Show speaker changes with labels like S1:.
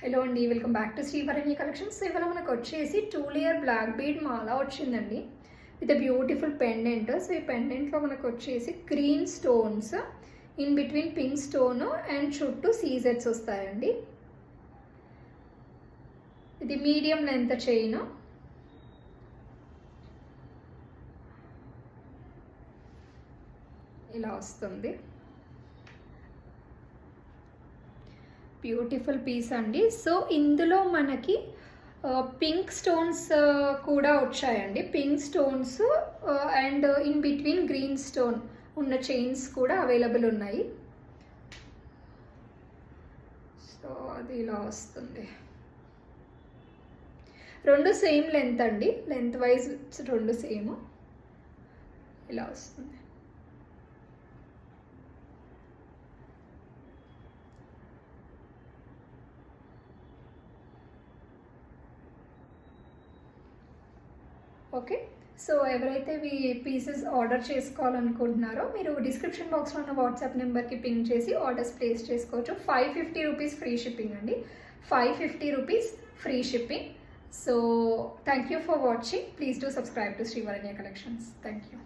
S1: Hello అండి, welcome back to Srivaranya collections. ఇవాళ మనకు వచ్చేసి 2 లేయర్ బ్లాక్ బీడ్ మాల వచ్చిందండి విత్ బ్యూటిఫుల్ పెండెంట్. సో ఈ పెండెంట్లో మనకు వచ్చేసి green stones, in between pink stone and చుట్టూ సీజెట్స్ వస్తాయండి. ఇది మీడియం లెంత్ చైన్. ఇలా వస్తుంది, బ్యూటిఫుల్ పీస్ అండి. సో ఇందులో మనకి పింక్ స్టోన్స్ కూడా వచ్చాయండి. Pink stones and in between green stone ఉన్న చైన్స్ కూడా అవైలబుల్ ఉన్నాయి. సో అది ఇలా వస్తుంది. రెండు సేమ్ లెంత్ అండి, లెంత్ వైజ్ రెండు సేమ్. ఇలా వస్తుంది. ఓకే, సో ఎవరైతే ఈ పీసెస్ ఆర్డర్ చేసుకోవాలనుకుంటున్నారో మీరు డిస్క్రిప్షన్ బాక్స్లో ఉన్న వాట్సాప్ నెంబర్కి పింక్ చేసి ఆర్డర్స్ ప్లేస్ చేసుకోవచ్చు. 550 రూపీస్ ఫ్రీ షిప్పింగ్ అండి, 550 rupees free shipping. So thank you for watching. Please do subscribe to Srivaranya collections. Thank you.